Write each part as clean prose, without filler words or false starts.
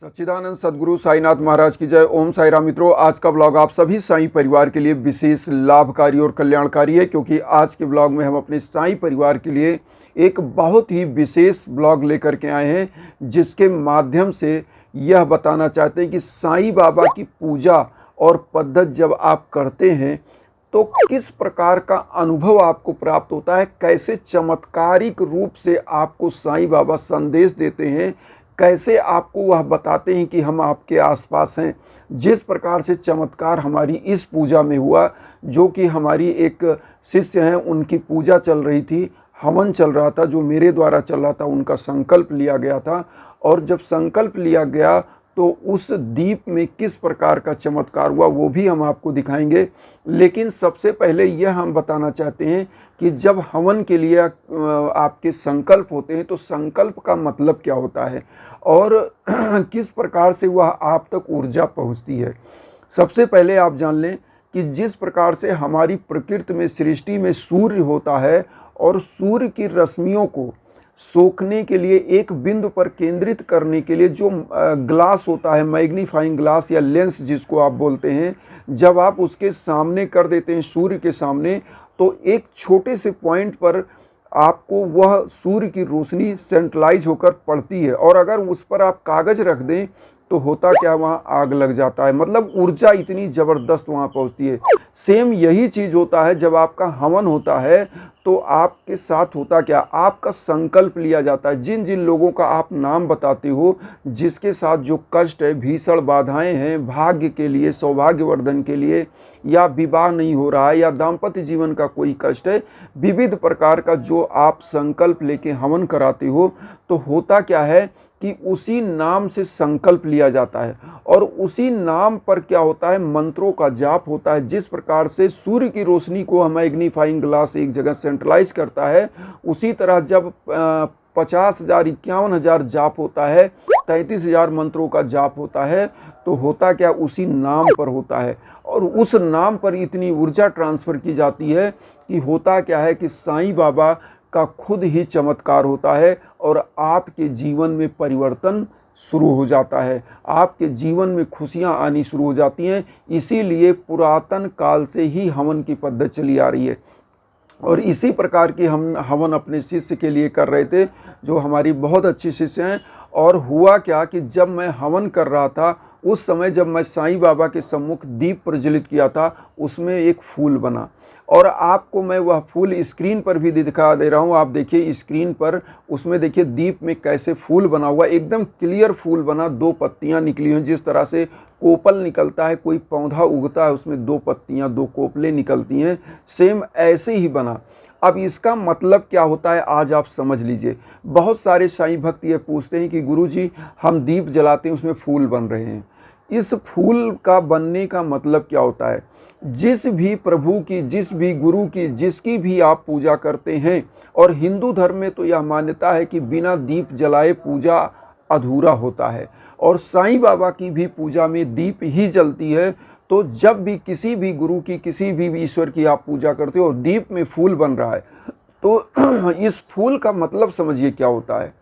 सच्चिदानंद सद्गुरु साईनाथ महाराज की जय। ओम साई राम। मित्रों, आज का ब्लॉग आप सभी साईं परिवार के लिए विशेष लाभकारी और कल्याणकारी है, क्योंकि आज के ब्लॉग में हम अपने साईं परिवार के लिए एक बहुत ही विशेष ब्लॉग लेकर के आए हैं, जिसके माध्यम से यह बताना चाहते हैं कि साईं बाबा की पूजा और पद्धत जब आप करते हैं तो किस प्रकार का अनुभव आपको प्राप्त होता है, कैसे चमत्कारिक रूप से आपको साईं बाबा संदेश देते हैं, कैसे आपको वह बताते हैं कि हम आपके आसपास हैं। जिस प्रकार से चमत्कार हमारी इस पूजा में हुआ, जो कि हमारी एक शिष्य हैं, उनकी पूजा चल रही थी, हवन चल रहा था, जो मेरे द्वारा चल रहा था, उनका संकल्प लिया गया था। और जब संकल्प लिया गया तो उस दीप में किस प्रकार का चमत्कार हुआ वो भी हम आपको दिखाएंगे। लेकिन सबसे पहले यह हम बताना चाहते हैं कि जब हवन के लिए आपके संकल्प होते हैं तो संकल्प का मतलब क्या होता है और किस प्रकार से वह आप तक ऊर्जा पहुंचती है। सबसे पहले आप जान लें कि जिस प्रकार से हमारी प्रकृति में, सृष्टि में सूर्य होता है और सूर्य की रश्मियों को सोखने के लिए, एक बिंदु पर केंद्रित करने के लिए जो ग्लास होता है, मैग्नीफाइंग ग्लास या लेंस जिसको आप बोलते हैं, जब आप उसके सामने कर देते हैं, सूर्य के सामने, तो एक छोटे से पॉइंट पर आपको वह सूर्य की रोशनी सेंट्रलाइज होकर पड़ती है। और अगर उस पर आप कागज़ रख दें तो होता क्या, वहाँ आग लग जाता है। मतलब ऊर्जा इतनी ज़बरदस्त वहाँ पहुँचती है। सेम यही चीज़ होता है जब आपका हवन होता है तो आपके साथ होता क्या, आपका संकल्प लिया जाता है। जिन जिन लोगों का आप नाम बताते हो, जिसके साथ जो कष्ट है, भीषण बाधाएं हैं, भाग्य के लिए, सौभाग्यवर्धन के लिए, या विवाह नहीं हो रहा है, या दाम्पत्य जीवन का कोई कष्ट है, विविध प्रकार का जो आप संकल्प लेके हवन कराते हो, तो होता क्या है कि उसी नाम से संकल्प लिया जाता है और उसी नाम पर क्या होता है, मंत्रों का जाप होता है। जिस प्रकार से सूर्य की रोशनी को हम मैग्नीफाइंग ग्लास एक जगह सेंट्रलाइज करता है, उसी तरह जब 50,000 51,000 जाप होता है, 33,000 मंत्रों का जाप होता है, तो होता क्या, उसी नाम पर होता है। और उस नाम पर इतनी ऊर्जा ट्रांसफ़र की जाती है कि होता क्या है कि साईं बाबा का खुद ही चमत्कार होता है और आपके जीवन में परिवर्तन शुरू हो जाता है, आपके जीवन में खुशियां आनी शुरू हो जाती हैं। इसीलिए पुरातन काल से ही हवन की पद्धति चली आ रही है और इसी प्रकार की हम हवन अपने शिष्य के लिए कर रहे थे, जो हमारी बहुत अच्छी शिष्य हैं। और हुआ क्या कि जब मैं हवन कर रहा था, उस समय जब मैं साईं बाबा के सम्मुख दीप प्रज्वलित किया था, उसमें एक फूल बना और आपको मैं वह फूल स्क्रीन पर भी दिखा दे रहा हूँ। आप देखिए स्क्रीन पर, उसमें देखिए दीप में कैसे फूल बना हुआ, एकदम क्लियर फूल बना, 2 पत्तियाँ निकली हुई। जिस तरह से कोपल निकलता है, कोई पौधा उगता है, उसमें 2 पत्तियाँ, 2 कोपलें निकलती हैं, सेम ऐसे ही बना। अब इसका मतलब क्या होता है, आज आप समझ लीजिए। बहुत सारे साईं भक्त ये पूछते हैं कि गुरुजी, हम दीप जलाते हैं, उसमें फूल बन रहे हैं। इस फूल का बनने का मतलब क्या होता है, जिस भी प्रभु की, जिस भी गुरु की, जिसकी भी आप पूजा करते हैं, और हिंदू धर्म में तो यह मान्यता है कि बिना दीप जलाए पूजा अधूरा होता है, और साईं बाबा की भी पूजा में दीप ही जलती है। तो जब भी किसी भी गुरु की, किसी भी ईश्वर की आप पूजा करते हो और दीप में फूल बन रहा है, तो इस फूल का मतलब समझिए क्या होता है।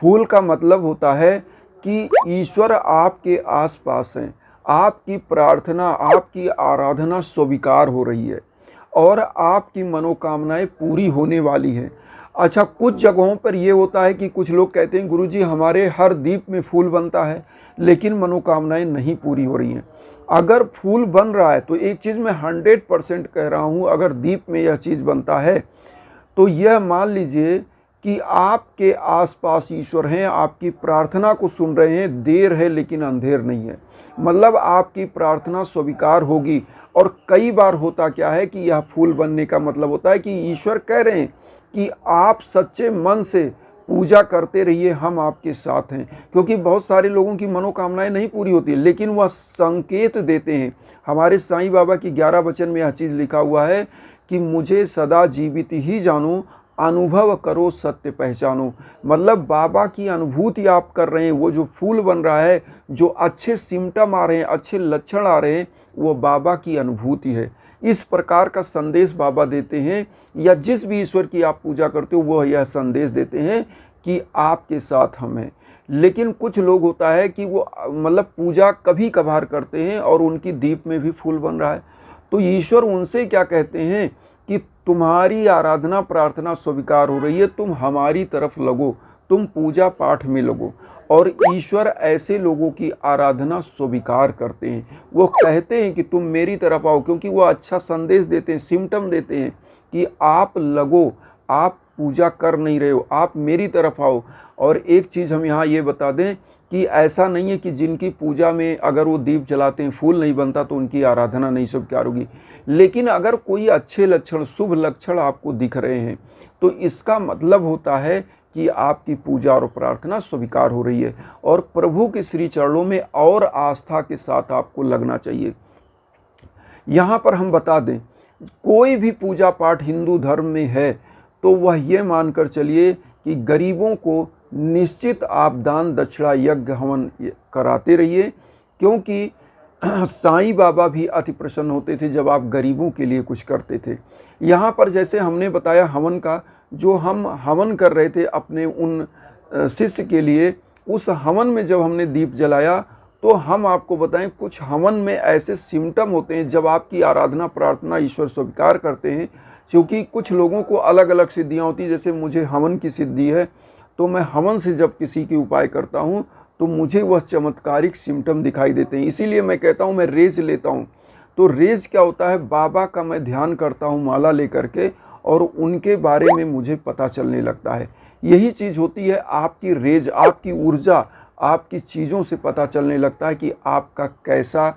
फूल का मतलब होता है कि ईश्वर आपके आसपास हैं, आपकी प्रार्थना, आपकी आराधना स्वीकार हो रही है और आपकी मनोकामनाएं पूरी होने वाली हैं। अच्छा, कुछ जगहों पर यह होता है कि कुछ लोग कहते हैं गुरुजी, हमारे हर दीप में फूल बनता है लेकिन मनोकामनाएं नहीं पूरी हो रही हैं। अगर फूल बन रहा है तो एक चीज़ मैं 100% कह रहा हूँ, अगर दीप में यह चीज़ बनता है तो यह मान लीजिए कि आपके आसपास ईश्वर हैं, आपकी प्रार्थना को सुन रहे हैं। देर है लेकिन अंधेर नहीं है, मतलब आपकी प्रार्थना स्वीकार होगी। और कई बार होता क्या है कि यह फूल बनने का मतलब होता है कि ईश्वर कह रहे हैं कि आप सच्चे मन से पूजा करते रहिए, हम आपके साथ हैं। क्योंकि बहुत सारे लोगों की मनोकामनाएं नहीं पूरी होती, लेकिन वह संकेत देते हैं। हमारे साईं बाबा की 11 वचन में यह चीज़ लिखा हुआ है कि मुझे सदा जीवित ही जानो, अनुभव करो सत्य पहचानो। मतलब बाबा की अनुभूति आप कर रहे हैं, वो जो फूल बन रहा है, जो अच्छे सिम्टम आ रहे हैं, अच्छे लक्षण आ रहे हैं, वो बाबा की अनुभूति है। इस प्रकार का संदेश बाबा देते हैं, या जिस भी ईश्वर की आप पूजा करते हो वो यह संदेश देते हैं कि आपके साथ हम हैं। लेकिन कुछ लोग होता है कि वो मतलब पूजा कभी कभार करते हैं और उनकी दीप में भी फूल बन रहा है। तो ईश्वर उनसे क्या कहते हैं कि तुम्हारी आराधना प्रार्थना स्वीकार हो रही है, तुम हमारी तरफ लगो, तुम पूजा पाठ में लगो। और ईश्वर ऐसे लोगों की आराधना स्वीकार करते हैं। वो कहते हैं कि तुम मेरी तरफ आओ, क्योंकि वो अच्छा संदेश देते हैं, सिम्टम देते हैं कि आप लगो, आप पूजा कर नहीं रहे हो, आप मेरी तरफ आओ। और एक चीज़ हम यहाँ ये बता दें कि ऐसा नहीं है कि जिनकी पूजा में अगर वो दीप जलाते हैं फूल नहीं बनता तो उनकी आराधना नहीं स्वीकार होगी। लेकिन अगर कोई अच्छे लक्षण, शुभ लक्षण आपको दिख रहे हैं तो इसका मतलब होता है कि आपकी पूजा और प्रार्थना स्वीकार हो रही है और प्रभु के श्री चरणों में और आस्था के साथ आपको लगना चाहिए। यहाँ पर हम बता दें, कोई भी पूजा पाठ हिंदू धर्म में है तो वह ये मानकर चलिए कि गरीबों को निश्चित आप दान दक्षिणा यज्ञ हवन कराते रहिए, क्योंकि साईं बाबा भी अति प्रसन्न होते थे जब आप गरीबों के लिए कुछ करते थे। यहाँ पर जैसे हमने बताया हवन का, जो हम हवन कर रहे थे अपने उन शिष्य के लिए, उस हवन में जब हमने दीप जलाया तो हम आपको बताएं कुछ हवन में ऐसे सिम्टम होते हैं जब आपकी आराधना प्रार्थना ईश्वर स्वीकार करते हैं। क्योंकि कुछ लोगों को अलग अलग सिद्धियाँ होती हैं, जैसे मुझे हवन की सिद्धि है तो मैं हवन से जब किसी की उपाय करता हूँ तो मुझे वह चमत्कारिक सिम्टम दिखाई देते हैं। इसीलिए मैं कहता हूँ मैं रेज लेता हूँ। तो रेज क्या होता है, बाबा का मैं ध्यान करता हूँ माला लेकर के और उनके बारे में मुझे पता चलने लगता है। यही चीज़ होती है आपकी रेज, आपकी ऊर्जा, आपकी चीज़ों से पता चलने लगता है कि आपका कैसा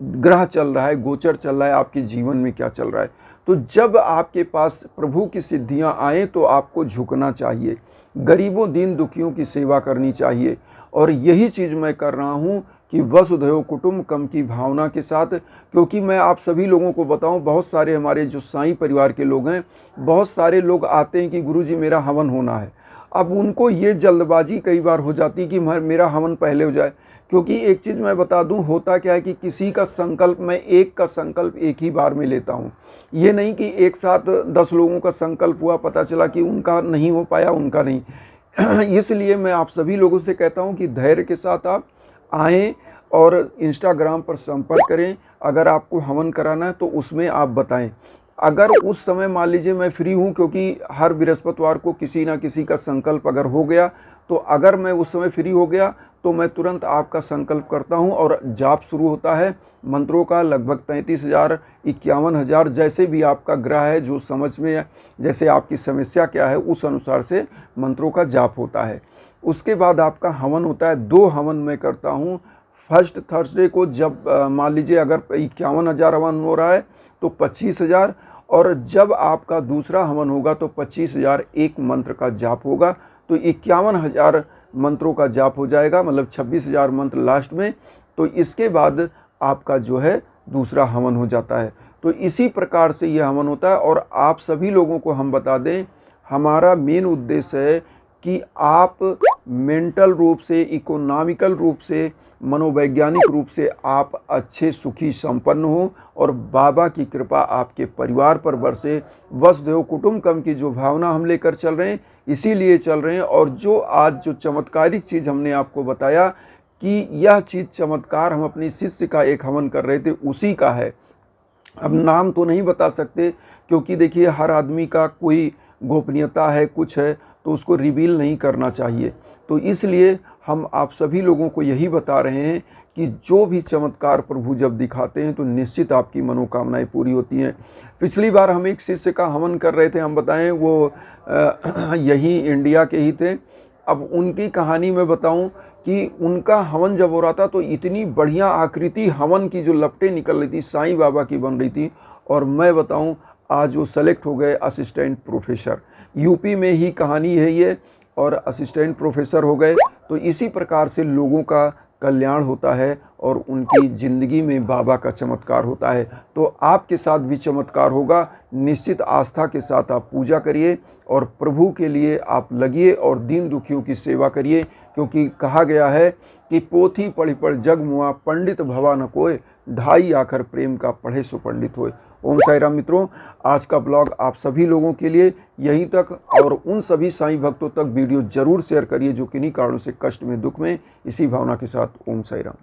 ग्रह चल रहा है, गोचर चल रहा है, आपके जीवन में क्या चल रहा है। तो जब आपके पास प्रभु की सिद्धियां आए तो आपको झुकना चाहिए, गरीबों दीन दुखियों की सेवा करनी चाहिए। और यही चीज़ मैं कर रहा हूँ कि वसुधैव कुटुम्बकम की भावना के साथ, क्योंकि मैं आप सभी लोगों को बताऊं, बहुत सारे हमारे जो साईं परिवार के लोग हैं, बहुत सारे लोग आते हैं कि गुरुजी मेरा हवन होना है। अब उनको ये जल्दबाजी कई बार हो जाती है कि मेरा हवन पहले हो जाए। क्योंकि एक चीज़ मैं बता दूं, होता क्या है कि किसी का संकल्प, मैं एक का संकल्प एक ही बार में लेता हूं। ये नहीं कि एक साथ 10 लोगों का संकल्प हुआ, पता चला कि उनका नहीं हो पाया, उनका नहीं। इसलिए मैं आप सभी लोगों से कहता हूं कि धैर्य के साथ आप आएँ और इंस्टाग्राम पर संपर्क करें। अगर आपको हवन कराना है तो उसमें आप बताएं। अगर उस समय मान लीजिए मैं फ्री हूं, क्योंकि हर बृहस्पतिवार को किसी ना किसी का संकल्प अगर हो गया, तो अगर मैं उस समय फ्री हो गया तो मैं तुरंत आपका संकल्प करता हूं और जाप शुरू होता है मंत्रों का। लगभग 33,000 51,000 जैसे भी आपका ग्रह है, जो समझ में है, जैसे आपकी समस्या क्या है उस अनुसार से मंत्रों का जाप होता है। उसके बाद आपका हवन होता है। 2 हवन मैं करता हूँ। फर्स्ट थर्सडे को जब मान लीजिए अगर 51,000 हवन हो रहा है तो 25,000, और जब आपका दूसरा हवन होगा तो 25,000 एक मंत्र का जाप होगा, तो 51,000 मंत्रों का जाप हो जाएगा, मतलब 26,000 मंत्र लास्ट में। तो इसके बाद आपका जो है दूसरा हवन हो जाता है। तो इसी प्रकार से ये हवन होता है। और आप सभी लोगों को हम बता दें, हमारा मेन उद्देश्य है कि आप मेंटल रूप से, इकोनॉमिकल रूप से, मनोवैज्ञानिक रूप से आप अच्छे सुखी संपन्न हो और बाबा की कृपा आपके परिवार पर बरसे। वसुधैव कुटुम्बकम की जो भावना हम लेकर चल रहे हैं, इसीलिए चल रहे हैं। और जो आज जो चमत्कारिक चीज़ हमने आपको बताया कि यह चीज़ चमत्कार हम अपनी शिष्य का एक हवन कर रहे थे, उसी का है। अब नाम तो नहीं बता सकते, क्योंकि देखिए हर आदमी का कोई गोपनीयता है, कुछ है, तो उसको रिवील नहीं करना चाहिए। तो इसलिए हम आप सभी लोगों को यही बता रहे हैं कि जो भी चमत्कार प्रभु जब दिखाते हैं तो निश्चित आपकी मनोकामनाएं पूरी होती हैं। पिछली बार हम एक शिष्य का हवन कर रहे थे, हम बताएं वो यही इंडिया के ही थे। अब उनकी कहानी मैं बताऊं कि उनका हवन जब हो रहा था तो इतनी बढ़िया आकृति हवन की जो लपटें निकल रही थी साईं बाबा की बन रही थी। और मैं बताऊं आज वो सेलेक्ट हो गए असिस्टेंट प्रोफेसर, यूपी में ही कहानी है ये, और असिस्टेंट प्रोफेसर हो गए। तो इसी प्रकार से लोगों का कल्याण होता है और उनकी ज़िंदगी में बाबा का चमत्कार होता है। तो आपके साथ भी चमत्कार होगा। निश्चित आस्था के साथ आप पूजा करिए और प्रभु के लिए आप लगिए और दीन दुखियों की सेवा करिए, क्योंकि कहा गया है कि पोथी पढ़ी पढ़ जग मुआ, पंडित भवा न कोय, ढाई आखर प्रेम का पढ़े सो पंडित होए। ओम साई राम मित्रों, आज का ब्लॉग आप सभी लोगों के लिए यहीं तक, और उन सभी साईं भक्तों तक वीडियो जरूर शेयर करिए जो किन्हीं कारणों से कष्ट में, दुख में। इसी भावना के साथ ओम साई राम।